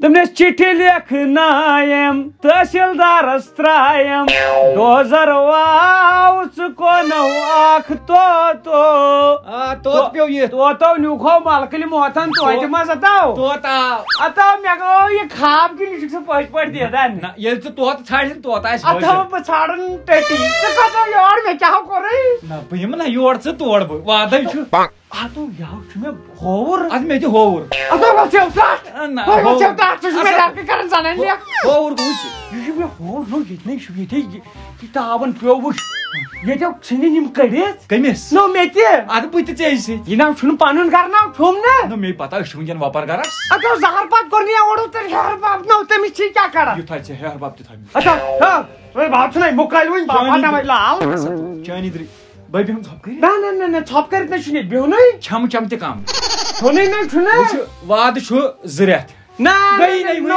دمنس چٹھی لیکھنایم تحصیلدارس ترایم دوزر واو ژکونو اکھ توت پیو یہ توتو نیوکھو ملکہ موتن توتہ مز اتو مے گو یہ خواب کن یہ پٔزۍ پٲٹھۍ دیدان ییٚلہِ ژٕ طوطہٕ ژھانڈن طوطہٕ آسہِ اتو بہٕ ژھانڈن ٹٹی ژٕ کھژو یور مےٚ کیٛاہ کوٚرُے نہ بہٕ یِمہٕ نہ یور ژٕ تور بہٕ وعدے چھُ اتو یو چھُ مےٚ ہووُر ادٕ مےٚ تہِ ہووُر اتو وَژھیو تتھ نہ وَژھیو تتھ ژٕ چھُکھ مےٚ رٮ۪کہٕ کران زنان لیکھ ہووُر گوٚو یہ مےٚ ہووُر نو ییٚتہِ چھُ ییٚتہِ یہِ تاون پیوٚو وٕچھ ییٚتیو ژھٕنِن یِم کٔڑِتھ کٔمِس نو مےٚ تہِ ادٕ بہٕ تہِ ژےٚ سۭتۍ یہِ ناو چھُنہٕ پنُن گرٕ ناو چھُم نا نہ مےٚ پتہ أسۍ چھِ وٕنکٮ۪ن وۄپر گرس اتو زہر پتہٕ کوٚر نہٕ اورُو تہٕ ہیٚہر بب نو تٔمِس چھِ کیٛاہ کران یہِ تھاے ژےٚ ہیٚہر بب تہِ تھاے اتو باب چھُنَے مُکٲلۍ وٕنۍ باب لال چٲنی درٕے بہٕ بیٚہمہٕ ژھۄپ کٔرِتھ نہ ژھۄپ کٔرِتھ نَے چھُنہٕ ییٚتہِ بِہُنٕے چھَمہٕ چَمہٕ تہِ کم چھُنٕے نَے چھُنہٕ وٕچھ وعدٕ چھُ 2 رٮ۪تھ نہ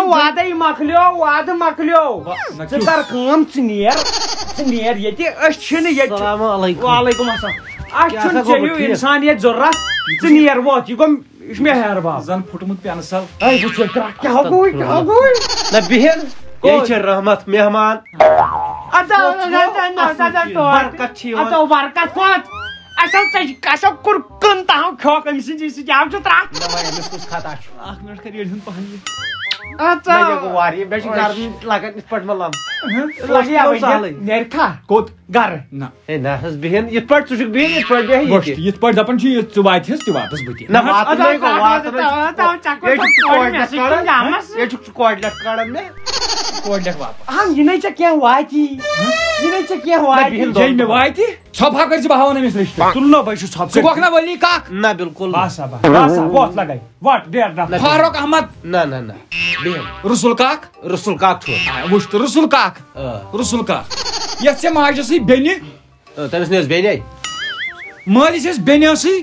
وادے مۄکلیو وادٕ مۄکلیو ژٕ کر کٲم ژٕ نیر ییٚتہِ أسۍ چھِنہٕ ییٚتہِ وعلیکُم السلام اَسہِ چھُنہٕ چیٚیِو اِنسان ییٚتہِ ضروٗرت ژٕ نیر ووت یہِ گوٚو یہِ چھُ مےٚ ہیٚہر باب زن پھُٹمُت پٮ۪نسل کیٛاہ گوٚو نہ بِہِن یہِ چھِ رحمت مہمان اتو برکت کوٚت اَسیو کوٚر کٕن تاہو کھیوٚکھ أمۍ سٕنٛدۍ سۭتۍ آو چھُ ترٛٹھ أمِس کُس خطا چھُ 1 مِنٹ کر ییٚلہِ ہُنٛد پہن یہِ مےٚ گوٚو واریاہ مےٚ چھِ گرمی لگان یِتھ پٲٹھۍ مطلب نیرکھا کوٚت گرٕ نہ ہے نہ حظ بِہِن یِتھ پٲٹھۍ ژٕ چھُکھ بِہِن یِتھ پٲٹھۍ بیٚہہِ گۄشتہٕ یِتھ پٲٹھۍ دپان چھِ ژٕ واتہِس تہِ واتس بہٕ تہِ نہ واتنٕے گوٚو ییٚتہِ چھُکھ ژٕ کوڑِ لٹ کڑان مےٚ کوڑِ لٮ۪کھ واپس یہِ نَے ژےٚ کینٛہہ واتی یہِ نَے ژےٚ کینٛہہ واتی ییٚلہِ مےٚ واتہِ ژھۄپہا کٔرۍ ژٕ بہٕ ہاوان أمِس رِشتہٕ تُلنو بے چھُ ژھۄپ ژٕ گوٚکھ نا ؤلی کاک نہ بالکل باسا باسا ووت لگے وٹ ڈیر نہ فاروق احمد نہ نہ نہ بِہِن رسول کاک رسول کاک چھُ وٕچھ تہٕ رسول کاک رسول کاک یتھ ژےٚ ماجہِ ٲسٕے بیٚنہِ تٔمِس نہٕ حظ بیٚنے مٲلِس ٲسۍ بیٚنہِ ٲسٕے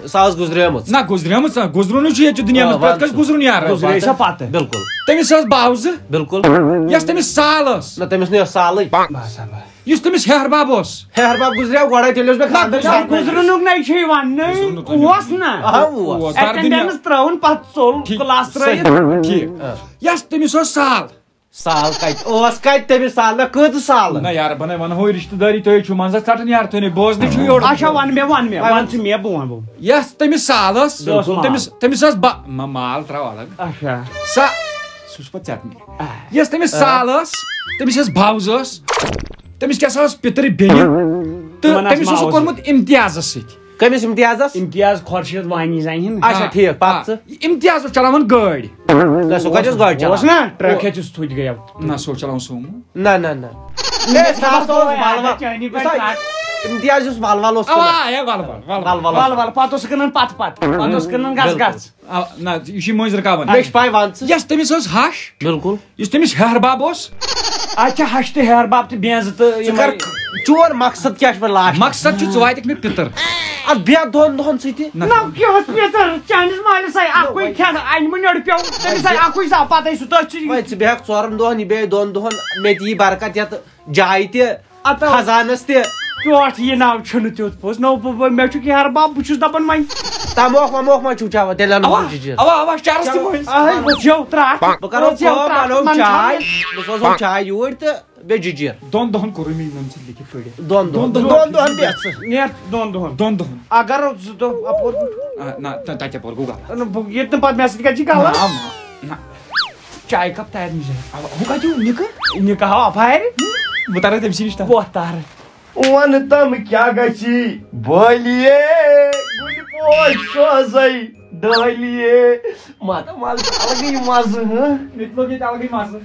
سۄ ٲس گُزریمٕژ نہ گُزریمٕژ نہ گُزرُنٕے چھُ ییٚتہِ چھُ دُنیا منٛز پرٛٮ۪تھ کٲنٛسہِ گُزرُن یار پتہٕ بالکل تٔمِس ٲس باوزٕ بالکل یۄس تٔمِس سال ٲس نہ تٔمِس نہٕ ٲس سالٕے یُس تٔمِس ہیٚہر بب اوس ہیٚہر بب گُزریو گۄڈے تیٚلہِ اوس مےٚ خانٛدر گُزرنُک نَے چھُ یِوان اوس نا ایٹینڈنس ترٛٲوٕن پتہٕ ژوٚل کلاس ترٛٲیِتھ ٹھیٖک یۄس تٔمِس اوس سال سال کتہِ اوس کتہِ تٔمِس سال نہ کۭژٕ سال نہ یار بہٕ نَے ونہوے رِشتہٕ دٲری تُہۍ چھِو منٛزس ژٹان یار تُہۍ نَے بوزنٕے چھُو یورٕ اچھا ون مےٚ ون ژٕ مےٚ بہٕ ونہٕ یۄس تٔمِس سال ٲس تٔمِس ٲس مال تراو الگ اچھا سۄ چھُس پتہٕ ژٹنہِ یۄس تٔمِس سال ٲس تٔمِس ٲس باوزٕ ٲس تٔمِس کیٛاہ سا ٲس پِتٕر بیٚنہِ تہٕ تٔمِس اوس کوٚرمُت امتیازس سۭتۍ کٔمِس امتیازس امتیاز خۄرشیٖد وانی زنہِ ہِنٛد اچھا ٹھیٖک پتہٕ ژٕ امتیاز اوس چلاوان گٲڑۍ سُہ کتہِ اوس گاڑِ اوس چلاوان نا ٹرک ہیٚتِس تھوٚد گٔیو نہ سُہ اوس چلاوان سومو نہ نہ نہ امتیاز یُس ول ول اوس ول ول پتہٕ اوس کٕنان پتہٕ اوس کٕنان گژھ گژھ نہ یہِ چھُ مٔنٛزۍ رُکاوان مےٚ چھِ پاے ون ژٕ یۄس تٔمِس ٲس ہش بالکل یُس تٔمِس ہیٚہر بب اوس اچھا ہش تہٕ ہیٚہر بب تہٕ بینٛزٕ تہٕ چور مقصد کیٛاہ چھُ وۄنۍ لاسٹ مقصد چھُ ژٕ واتکھ مےٚ پِتٕر اتھ بیٚہہ 2 دۄہن سۭتۍ نہ کیٛاہ پیتٕر چٲنِس مٲلِس آیہِ اکُے کھٮ۪ن انمہٕ نیٚر پیوٚو تٔمِس آیہِ اکُے سا پتہٕ سُہ تٔتھۍ وۄنۍ ژٕ بیٚہکھ 4 دۄہن یہِ بیٚیہِ 2 دۄہن مےٚ تہِ یی برکت یتھ جایہِ تہِ خزانس تہِ ٹوٹھ یہِ ناو چھُنہٕ تیُتھ پوٚز نو مےٚ چھُ ہیٚہر بب بہٕ چھُس دپان وۄنۍ تموکھ وموکھ ما چھُو چاوان تیٚلہِ انہٕ بہٕ جِجِر اوا چارس تہِ مٔنٛزۍ وٕچھو ترٛٹھ بہٕ کرو کٲم انو چاے بہٕ سوزو چاے یوٗرۍ تہٕ بیٚیہِ جِجِر 2 دۄہن کوٚرُے مےٚ یِمن سۭتۍ لیکھِتھ کٔڑِتھ 2 دۄہن بیٚہہ ژٕ نیر 2 دۄہن 2 دۄہن اگر 2 دۄہ اپور نہ تتہِ اپور گوٚو غلط ییٚتہِ نہٕ پتہٕ مےٚ سۭتۍ کتہِ چھِ کلہٕ نہ چاے کپ تارِ نِش ہُہ کتہِ نِکہٕ نِکاح اپارِ بہٕ تارے تٔمۍ سٕے نِش ووت تارٕ ون تم کیٛاہ گژھِ بٲلیے گُلہِ پوش سوزے ڈٲلیے ماتا مال الگٕے مزٕ مےٚ تہِ لوٚگ ییٚتہِ الگٕے مزٕ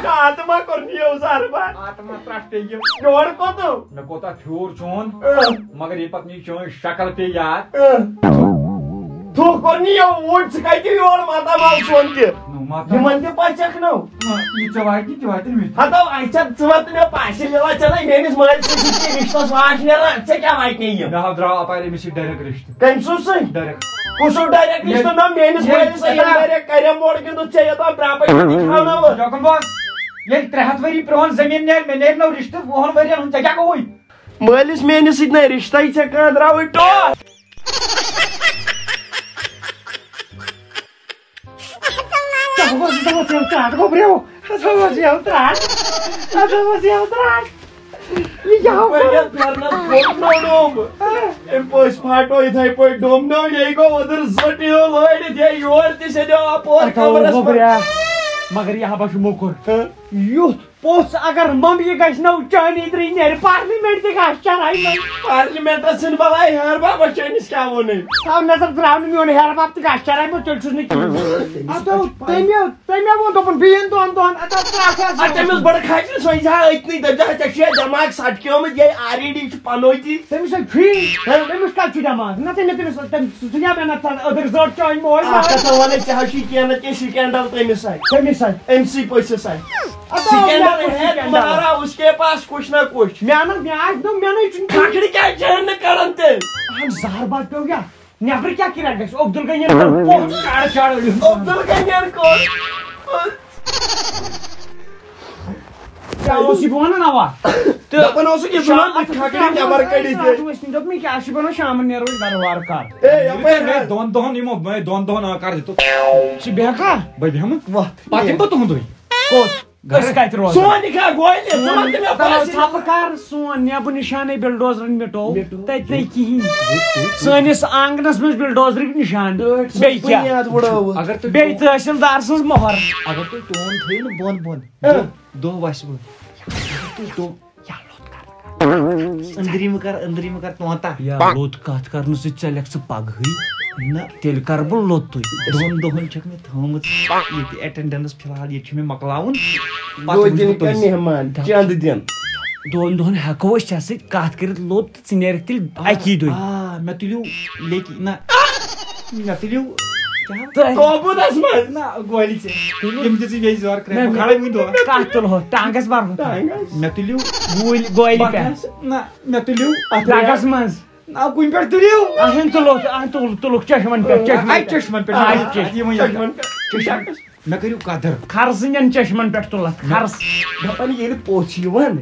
آتما کوٚر نِیو زربا آتما ترٛٹھ پیٚیہِ یورٕ کوٚتو مےٚ کوتاہ پھیوٗر چون مگر ییٚلہِ پتہٕ مےٚ چٲنۍ شکل پیٚیہِ یاد تھوٚو کوٚر نِیو وُڈ ژٕ کتہِ یور ماتا مال سون تہِ یِمن تہِ پچکھ نو یہِ ژےٚ واتہِ تہِ واتن مےٚ ہتو اچھا ژٕ وَن مےٚ پاسہِ مِلا ژےٚ میٲنِس مٲلۍ سٕنٛدۍ سۭتۍ رِشتس واش نیران ژےٚ کیٛاہ واتہِ یِم مےٚ درٛاو اپارِ أمِس سۭتۍ ڈایریکٹ رِشتہٕ کٔمۍ سُنٛد سۭتۍ ڈایریکٹ کُسُو ڈایریکٹ رِشتہٕ نہ میٲنِس مٲلِس ڈایریکٹ کریم بوڑ گِنٛدُن ژےٚ یوٚتام پراپرٹی کھاوناوٕ جوکن باس ییٚلہِ 300 ؤری پرٛون زٔمیٖن نیرِ مےٚ نیرِ نو رِشتہٕ 2 ؤرین ہُنٛد ژےٚ کیٛاہ گوٚوُے مٲلِس میٲنِس سۭتۍ نَے رِشتَے ژےٚ کانٛدراوٕے ٹوٹھ پس پھاٹو اتھے پہ ڈومنو یہ گو ادھر زٹیو لڑت یہ یور تہ سیدو اپور کمرس مگر یہ ہبا موکر یوت پوس اگر ممبی گھس نو چانی تری نیر پارلیمنٹ تہ گھس چرائی من پارلیمنٹ سن بلائی ہیر بابا چانس کیا ون تھو نظر تراؤن میون ہیر باب تہ گھس چرائی بہ تیل چھس نہ تمے وون دپن بیین دون دون تمس بڑ کھاچ سوئی جا اتنی دجا تے دماغ سٹکیومت یہ آلریڈی چھ پنوتی تمس فری تمس کل چھ دماغ نہ تمس سنیا میں نہ ادھر زوٹ چاین مول تو ون چھ کینہ کی سکینڈل تمس ایم سی پوسس سکینڈل ہے تمہارا اس کے پاس کچھ نہ کچھ کھاکڑی کیا جان کرن تے ہم زہر بات پہ گیا نیبر کیا کرا گس عبدالغنی پوچھ چاڑ چاڑ عبدالغنی کو کیا اوسی بونا نوا دپن اوس کہ زمان کھاکڑی نیبر کڑی تے دپ می کیا چھ بنو شام نیرو گھر وار کار اے دون دہن یمو دون دہن کر دتو چھ بیکا بے بہم پاتم بہ تہندوی کوت گس کایت روز سون نکاح گویل سون تہ پاس چھپ کار سون نیب نشانے بلڈوزرن مٹو تت نہیں کہین سٲنِس آنگنس منٛز بلڈوزرٕکۍ نشان بیٚیہِ کیٛاہ اگر تو بیٚیہِ تحصیلدار سٕنٛز مۄہر اگر تُہۍ ٹون تھٲیِو نہٕ بۄن بۄن دۄہ وسہِ بہٕ أنٛدرِمہِ کر طوطا یا لوٚت کتھ کرنہٕ سۭتۍ ژَلٮ۪کھ ژٕ پگہٕے نہ تیٚلہِ کر بہٕ لوٚتُے دۄن دۄہن چھکھ مےٚ تھٲومٕژ ییٚتہِ ایٹینڈنس فِلحال ییٚتہِ چھُ مےٚ مۄکلاوُن مہمان چند دن دۄن دۄہن ہٮ۪کو أسۍ ژےٚ سۭتۍ کتھ کٔرِتھ لوٚت تہٕ ژٕ نیرکھ تیٚلہِ اکی دۄہہِ مےٚ تُلِو لیکہِ نہ مےٚ تُلِو توبوٗدس منٛز نہ گولہِ ژےٚ یِم دِژٕے بیٚیہِ زورٕ کرٛایہِ بہٕ کھڑے وٕنۍ دۄہ کتھ تُلہو ٹانگس برہو مےٚ تُلِو گولہِ پٮ۪ٹھ نہ مےٚ تُلِو ٹانگس منٛز نہ کُنہِ پٮ۪ٹھ تُلِو اہن تُلُکھ چشمن پٮ۪ٹھ چشمن پٮ۪ٹھ مےٚ کٔرِو قدر خرسٕنٮ۪ن چشمن پٮ۪ٹھ تُلکھ خرس دپان ییٚلہِ پوٚژھ چھُ یِوان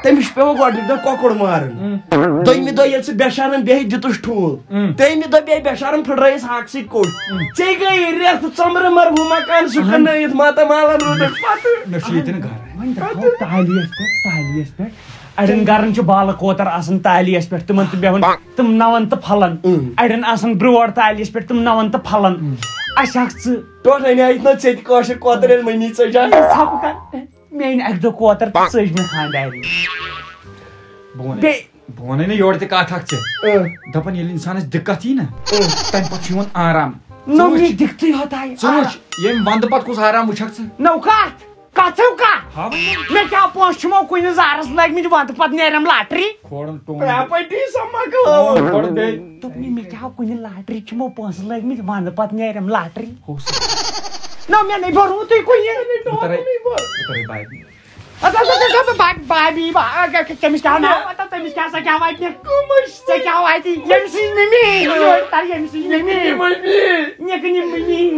تٔمِس چھُ پیوان گۄڈنیُک دۄہ کۄکُر مارُن دوٚیمہِ دۄہ ییٚلہِ سُہ بےٚشرم بیٚیہِ دِتُس ٹھوٗل ترٛیٚیمہِ دۄہ بیٚیہِ بےٚشرم پھٕٹرٲیِس ہاکہٕ سۭتۍ کوٚٹ ژےٚ گٔیے رٮ۪تھ ژۄمرٕ مرہوٗ مکان سُہ کٕنٲیِتھ ماتامالن روٗدُکھ پتہٕ مےٚ چھُ ییٚتٮ۪ن گرٕ وۄنۍ دپو تالیس پٮ۪ٹھ اڑٮ۪ن گرن چھُ بالہٕ کوتر آسان تالیس پٮ۪ٹھ تِمن تہِ بیہوان تِم نوان تہٕ پھلان اڑٮ۪ن آسان برٛور تالیس پٮ۪ٹھ تِم نوان تہٕ پھلان اسہِ اکھ ژٕ ٹوٹھ اَنیٛایِتھ نا ژےٚ تہِ کٲشِر کوتر ییٚلہِ مٔمی ژٔجان ژھپہٕ کر مےٚ أنۍ اکہِ دۄہ کوتر تہٕ ژٔج مےٚ خانٛدارنہِ بیٚیہِ بہٕ ونے نہ یورٕ تہِ کتھ اکھ ژےٚ دپان ییٚلہِ انسانس دِقت یی نہ تمہِ پتہٕ چھُ یِوان آرام نو مےٚ دِکتٕے ہوت آیہِ ژٕ وٕچھ ییٚمہِ ونٛدٕ پتہٕ کُس آرام وٕچھکھ ژٕ نو کتھ کتھو کتھ مےٚ کیٛاہ پونٛسہٕ چھُمو کُنہِ زارس لٲگمٕتۍ ونٛدٕ پتہٕ نیرم لاٹری کھورن ٹون پراپرٹی سا مۄکلاوُن دوٚپ مےٚ کیٛاہ کُنہِ لاٹری چھُمو پونٛسہٕ لٲگمٕتۍ ونٛدٕ پتہٕ نیرم لاٹری نو مےٚ نَے بوٚرمُت تُہۍ کُنہِ بابی تٔمِس کیٛاہ ناو تٔمِس کیٛاہ سا کیٛاہ واتہِ ژےٚ کیٛاہ واتہِ ییٚمہِ سٕنٛز مٔمی ییٚمہِ سٕنٛز مٔمی نِکنہِ مٔمی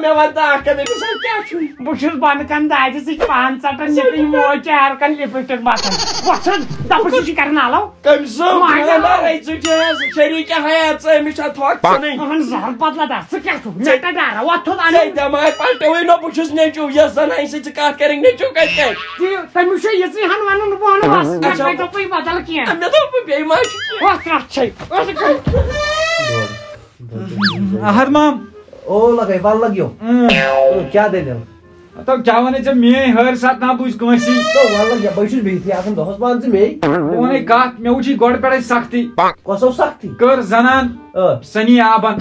مےٚ وَن تہٕ اکھ کَتھ أمِس کیٛاہ چھُ بہٕ چھُس بۄنہٕ کَن دادِ سۭتۍ پان ژَٹان نِکنہِ موج چار کَن لِپسٹِک مَتھان وۄتھان دَپُس یہِ چھُ کَران الو کٔمۍ سُنٛد شریٖکہ حیات ژٕ أمِس چھا تھۄکھ ژھٕنٕنۍ اہن زہر بدلا دا ژٕ کیٛاہ چھُکھ مےٚ کَتہِ ڈارا وۄتھُن اَنُن دٮ۪ماغ پلٹوٕے نہ بہٕ چھُس نیٚچوٗ یۄس زن اَسہِ سۭتۍ ژٕ کتھ کَرٕنۍ نیٚچوٗ کَتہِ کَرِ تٔمِس چھُ یِژٕے ہن وَنُن بہٕ وَنہٕ بس مےٚ کَتہِ دوٚپُے بدل کینٛہہ مےٚ دوٚپ بیٚیہِ ما چھُ کینٛہہ وۄتھ رَتھ چھے احد مام او لگے ول لگیو کیٛاہ دٔلیٖل دپ کیٛاہ ونے ژےٚ میٲنۍ ہٲرۍ ساتہٕ نہ بوٗزھ کٲنٛسی ول لگیا بہٕ چھُس بِہتھٕے آسان دۄہس مان ژٕ مے بہٕ ونے کتھ مےٚ وٕچھ گۄڈٕ پٮ۪ٹھے سختی کۄسو سختی کٔر زنان سنی آبن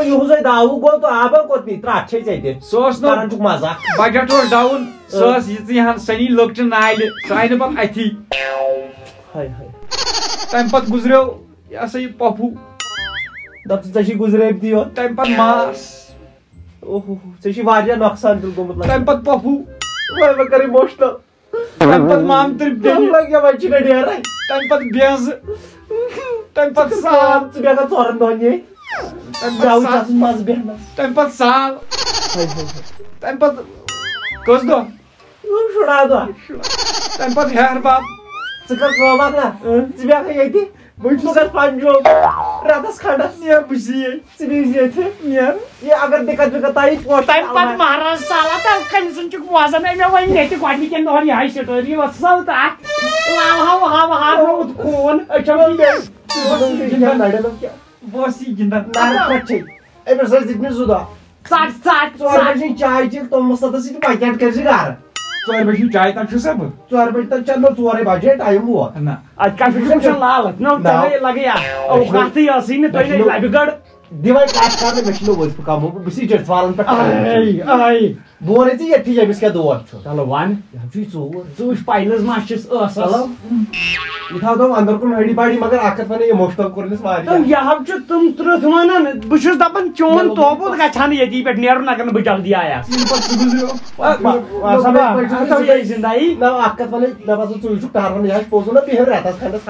یِہُسے داوُک گوٚو تہٕ آبا کوٚت نی ترٛٹھ چھے ژےٚ تہِ سُہ اوس کران نہٕ چھُکھ مزاق بجٹ اوس ڈاوُن سۄ ٲس یِژٕے ہن سنی لۄکچہِ نالہِ سۄ آیہِ نہٕ پتہٕ اتھی ہاے تمہِ پتہٕ گُزریو یہِ ہسا یہِ پۄپھوٗ دپ ژٕ ژےٚ چھی گُزریمتی یوت تمہِ پتہٕ ماس اوہو ژےٚ چھی واریاہ نۄقصان تیٚلہِ گوٚمُت تمہِ پتہٕ پۄپھوٗ وۄنۍ مےٚ کٔر اِموشنل تمہِ پتہٕ مامتٕر بیٚنہِ لگیا وۄنۍ چھُنہ نیران تمہِ پتہٕ بیٚنزٕ تمہِ پتہٕ سال ژٕ بیٚہکھا ژورن دۄہن ییٚتہِ تمہِ پتہٕ مزٕ بیٚہنس تمہِ پتہٕ سال تمہِ پتہٕ کٔژ دۄہ شُراہ دۄہ تمہِ پتہٕ ہیہر باب ژٕ کر کٲم اکھ نا ژٕ بیٚہکھا ییٚتہِ ژٕ گژھ پنجوب راتس کھنڈس نیر بسی نیر یہ اگر دقت وقت آئی پوش تمہ پتہٕ مہراز سالا تہٕ کٔمۍ سُنٛد چھُکھ بوزان مےٚ وۄنۍ ییٚتہِ گۄڈنِکٮ۪ن دۄہن یِہے سٹوری وَسَل تہٕ لال ہا روٗد خوٗن أچھو بہٕ ٲسی گِنٛدان أمِس ٲسۍ دِتمٕتۍ 2 دۄہ ژَٹ 4 بجے چاے چیٚتھ توٚملس سۭتۍ پاکیٹ کٔرۍ زِ گرٕ 4 بجے چاے تام چھُسا بہٕ 4 بجے تک چلو 4 بجے ٹائم ووت نہ اَتہِ کیٛاہ چھُ لال نو تۄہہِ لگے اوقاتٕے ٲسٕے نہٕ تۄہہِ نَے لبہِ گڑ دِوے کتھ کرنہٕ مےٚ چھُنہٕ وٲژ بہٕ کمو بہٕ چھُس جٔٹۍ والن پٮ۪ٹھ بہٕ ونے ژےٚ ییٚتھی ییٚمِس کیٛاہ دود چھُ چلو وَن یہِ چھُے ژوٗر ژٕ وٕچھ پایلٕز ما چھِس ٲسَس یہِ تھاو اندر کُن ہڈی باڈی مگر اکھ کتھ ونے اِموشنل کوٚر أمِس واریاہ یہو چھُ تِم ترٕٛہ ونان بہٕ چھُس دپان چون توبوٗد گژھِ ہا نہٕ ییٚتی پٮ۪ٹھ نیرُن اگر نہٕ بہٕ جلدی آیاس زندگی نہ اکھ کتھ ونے مےٚ باسان ژٕ چھُکھ ٹہران یہِ آسہِ پوٚز نہ بیٚہو رٮ۪تس کھنڈس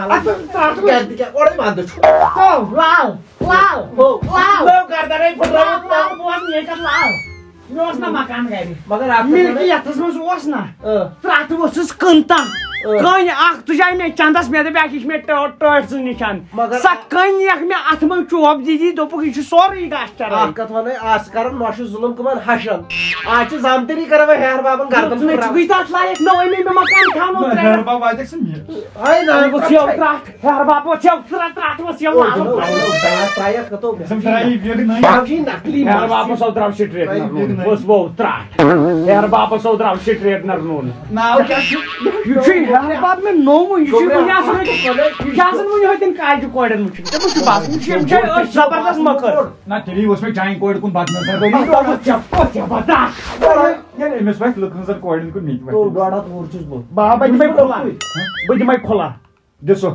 اورے ونٛدٕ چھُ لال لال لال گردنے پھٕٹرٲوِتھ لال بوز ییٚتٮ۪ن لال مےٚ اوس نہ مکان گرِ مگر اکھ مِلکی یتھس منٛز اوس نہ ترٛٹھ ؤژھٕس کٕنتن کٔنۍ اکھ تُجاے مےٚ چندس مےٚ دوٚپ یہِ چھِ مےٚ ٹٲٹھ ژٕ نِشان سۄ کٔنۍ یکھ مےٚ اتھٕ منٛز چوب دِدی دوٚپُکھ یہِ چھُ سورُے گاسہٕ چرٲے اکھ کتھ ونے آز کران نۄشہِ ظُلم کٕمن ہشن آز چھِ زامتری کران وۄنۍ ہیر بابن گردن مےٚ چھُ تتھ لایق نوٚوے مےٚ مکان کھیٛاونوو ہیر باب واتٮ۪کھ ژٕ مےٚ آے نا وٕچھو ترٛٹھ ہیر باپ وٕچھو ترٛٹھ وٕچھو نکلی ہیر باپسو درٛاو سٹریٹنر بس گوٚو ترٛٹھ ہیر باپسو درٛاو سٹریٹنر نوٚن ناو کیٛاہ چھُ یہِ چھُ ہیر باپ مےٚ نوٚو یہِ چھُ وٕنہِ آسان یہِ چھِ آسان وٕنہِ ہوٚتٮ۪ن کاجہِ کورٮ۪ن وٕچھُن ژےٚ وٕچھ باسان یِم چھِ أچھ زبردست مٔکٕر نہ تیٚلی اوس مےٚ چانہِ کورِ کُن بدنظر ییٚلہِ أمِس وَتھِ لُکہٕ ہٕنٛزن کورٮ۪ن کُن مےٚ تہِ وَتھِ 1.5 وُہُر چھُس بہٕ بہٕ دِمے کھُلا بہٕ دِمے کھُلا دِ سُہ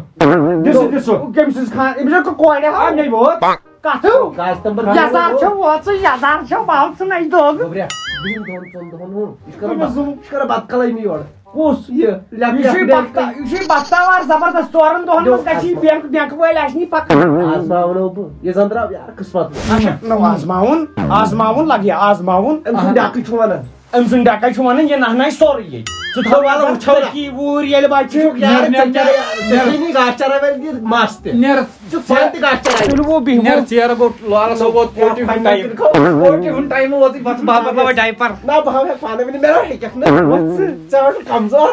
دِ سُہ دِ سُہ کٔمۍ سٕنٛز خان أمِس چھِ کورِ مےٚ ووت کتھٕ گاسہِ تمبر یزار چھِ وٲژٕ یزار چھِ باو ژٕ نَے دوٚگ گوٚبریا 2 دۄہن 3 دۄہن ہُہ یہِ چھُ کران بتہٕ کلٲمی یورٕ کُس یہِ یہِ چھُے بختاوار زبردست 4 دۄہن منٛز گژھِ یہِ بینٛک وٲلۍ اَسہِ نی پکان آزماونو بہٕ یہِ زن درٛاو یار قٕسمت آزماوُن لگہِ آزماوُن أمۍ سُنٛد ڈاکٕے چھُ ونان أمۍ سُنٛد ڈاکے چھُ ونان یہِ نہنایہِ سورُے ییٚتہِ ژٕ تھاو ووٗر ییٚلہِ بچہِ گاسہٕ چراے وٲلۍ مس تہِ نیر تہِ گاسہٕ چراے تُلوٕ بِہِو نیر ژیرٕ گوٚو لال صٲب ووت پوٹی ہُنٛد ٹایم ووتُے پتہٕ بہٕ بدلاوے ڈایپر نہ بہٕ ہٮ۪کہٕ پانہٕ ؤنِتھ مےٚ ہیٚککھ نہٕ ژٕ ژٕ کمزور